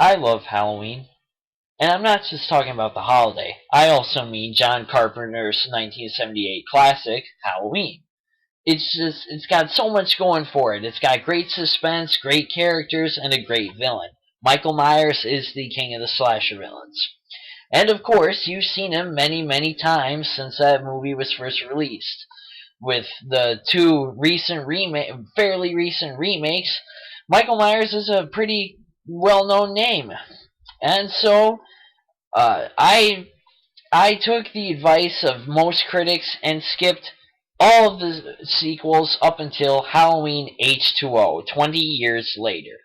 I love Halloween. And I'm not just talking about the holiday. I also mean John Carpenter's 1978 classic, Halloween. It's got so much going for it. It's got great suspense, great characters, and a great villain. Michael Myers is the king of the slasher villains. And of course, you've seen him many, many times since that movie was first released. With the two fairly recent remakes, Michael Myers is a pretty well-known name. And so, I took the advice of most critics and skipped all of the sequels up until Halloween H20, 20 years later.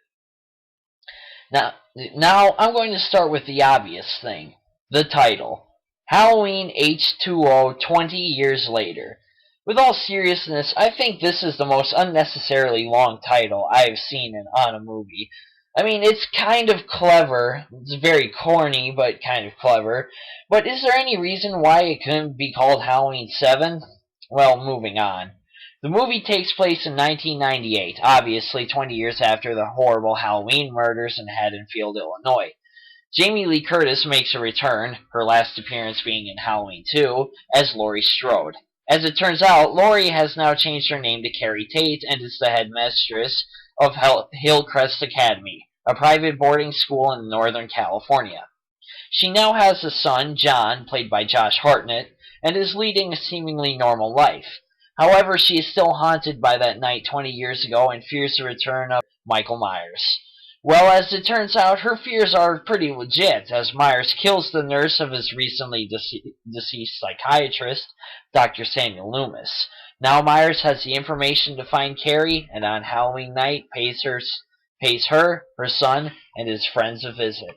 Now I'm going to start with the obvious thing, the title. Halloween H20, 20 years later. With all seriousness, I think this is the most unnecessarily long title I've seen on a movie. I mean, it's kind of clever. It's very corny, but kind of clever. But is there any reason why it couldn't be called Halloween 7? Well, moving on. The movie takes place in 1998, obviously 20 years after the horrible Halloween murders in Haddonfield, Illinois. Jamie Lee Curtis makes a return, her last appearance being in Halloween 2, as Laurie Strode. As it turns out, Laurie has now changed her name to Carrie Tate and is the headmistress of Hillcrest Academy, a private boarding school in Northern California. She now has a son, John, played by Josh Hartnett, and is leading a seemingly normal life. However, she is still haunted by that night 20 years ago and fears the return of Michael Myers. Well, as it turns out, her fears are pretty legit, as Myers kills the nurse of his recently deceased psychiatrist, Dr. Samuel Loomis. Now Myers has the information to find Carrie, and on Halloween night pays her, her son, and his friends a visit.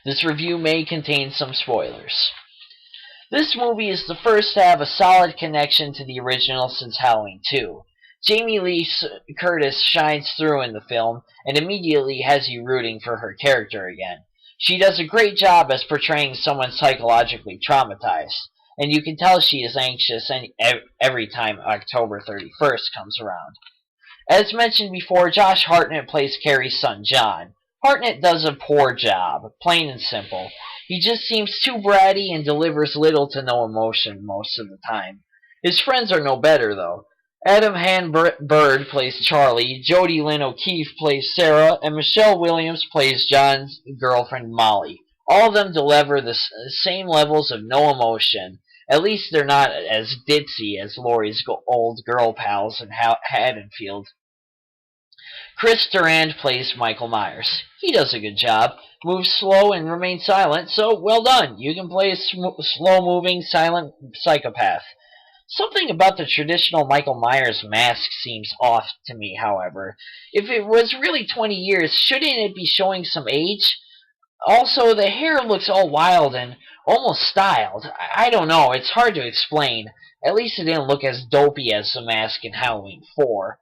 This review may contain some spoilers. This movie is the first to have a solid connection to the original since Halloween 2. Jamie Lee Curtis shines through in the film and immediately has you rooting for her character again. She does a great job as portraying someone psychologically traumatized, and you can tell she is anxious every time October 31st comes around. As mentioned before, Josh Hartnett plays Carrie's son John. Hartnett does a poor job, plain and simple. He just seems too bratty and delivers little to no emotion most of the time. His friends are no better, though. Adam Bird plays Charlie, Jodie Lynn O'Keefe plays Sarah, and Michelle Williams plays John's girlfriend Molly. All of them deliver the same levels of no emotion. At least they're not as ditzy as Laurie's old girl pals in Haddonfield. Chris Durand plays Michael Myers. He does a good job, moves slow and remains silent, so well done. You can play a slow-moving, silent psychopath. Something about the traditional Michael Myers mask seems off to me, however. If it was really 20 years, shouldn't it be showing some age? Also, the hair looks all wild and almost styled. I don't know, it's hard to explain. At least it didn't look as dopey as the mask in Halloween 4.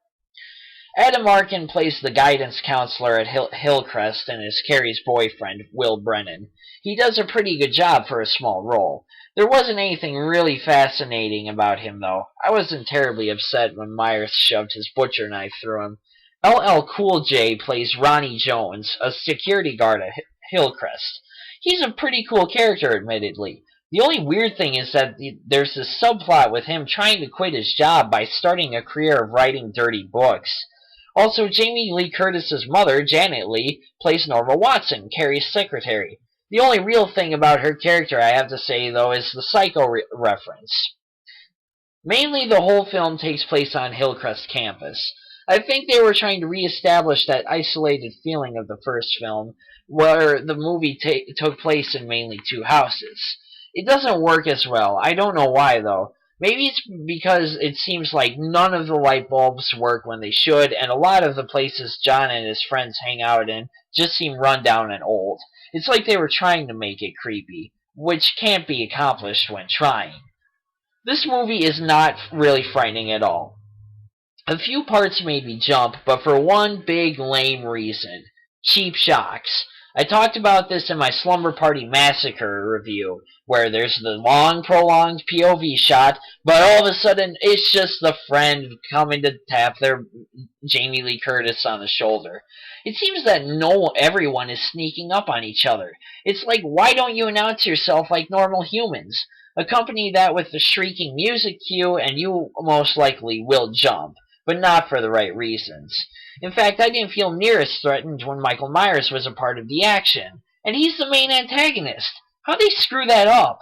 Adam Arkin plays the guidance counselor at Hillcrest and is Carrie's boyfriend, Will Brennan. He does a pretty good job for a small role. There wasn't anything really fascinating about him, though. I wasn't terribly upset when Myers shoved his butcher knife through him. LL Cool J plays Ronnie Jones, a security guard at Hillcrest. He's a pretty cool character, admittedly. The only weird thing is that there's this subplot with him trying to quit his job by starting a career of writing dirty books. Also, Jamie Lee Curtis's mother, Janet Lee, plays Norma Watson, Carrie's secretary. The only real thing about her character, I have to say, though, is the Psycho reference. Mainly, the whole film takes place on Hillcrest campus. I think they were trying to reestablish that isolated feeling of the first film, where the movie took place in mainly two houses. It doesn't work as well. I don't know why, though. Maybe it's because it seems like none of the light bulbs work when they should, and a lot of the places John and his friends hang out in just seem run down and old. It's like they were trying to make it creepy, which can't be accomplished when trying. This movie is not really frightening at all. A few parts made me jump, but for one big lame reason. Cheap shocks. I talked about this in my Slumber Party Massacre review, where there's the long, prolonged POV shot, but all of a sudden it's just the friend coming to tap their Jamie Lee Curtis on the shoulder. It seems that everyone is sneaking up on each other. It's like, why don't you announce yourself like normal humans? Accompany that with the shrieking music cue, and you most likely will jump, but not for the right reasons. In fact, I didn't feel near as threatened when Michael Myers was a part of the action, and he's the main antagonist. How'd they screw that up?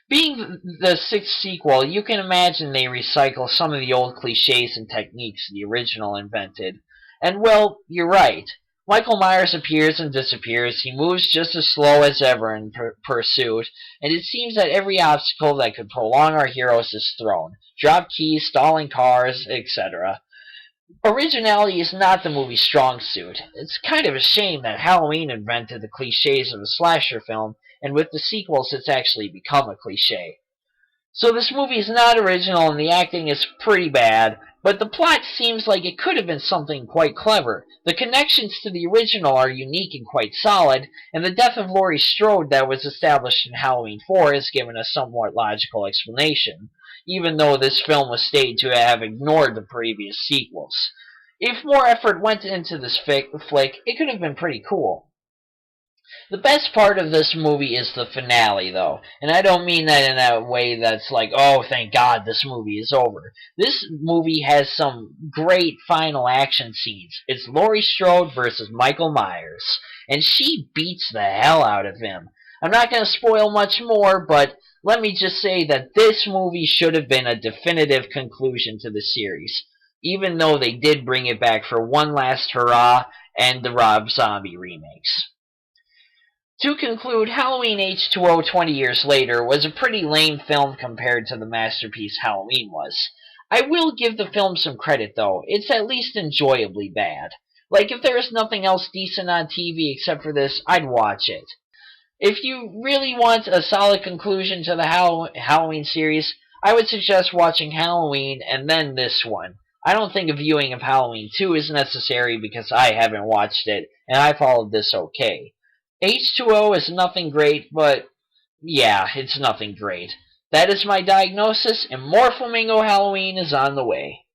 Being the sixth sequel, you can imagine they recycle some of the old cliches and techniques the original invented. And well, you're right. Michael Myers appears and disappears, he moves just as slow as ever in pursuit, and it seems that every obstacle that could prolong our heroes is thrown. Drop keys, stalling cars, etc. Originality is not the movie's strong suit. It's kind of a shame that Halloween invented the cliches of a slasher film, and with the sequels it's actually become a cliche. So this movie is not original and the acting is pretty bad, but the plot seems like it could have been something quite clever. The connections to the original are unique and quite solid, and the death of Laurie Strode that was established in Halloween 4 is given a somewhat logical explanation, even though this film was stated to have ignored the previous sequels. If more effort went into this flick, it could have been pretty cool. The best part of this movie is the finale, though, and I don't mean that in a way that's like, oh, thank God this movie is over. This movie has some great final action scenes. It's Laurie Strode versus Michael Myers, and she beats the hell out of him. I'm not going to spoil much more, but let me just say that this movie should have been a definitive conclusion to the series, even though they did bring it back for one last hurrah and the Rob Zombie remakes. To conclude, Halloween H20 20 years later was a pretty lame film compared to the masterpiece Halloween was. I will give the film some credit, though. It's at least enjoyably bad. Like, if there is nothing else decent on TV except for this, I'd watch it. If you really want a solid conclusion to the Halloween series, I would suggest watching Halloween and then this one. I don't think a viewing of Halloween 2 is necessary because I haven't watched it, and I followed this okay. H20 is nothing great, but yeah, it's nothing great. That is my diagnosis, and more Flamingo Halloween is on the way.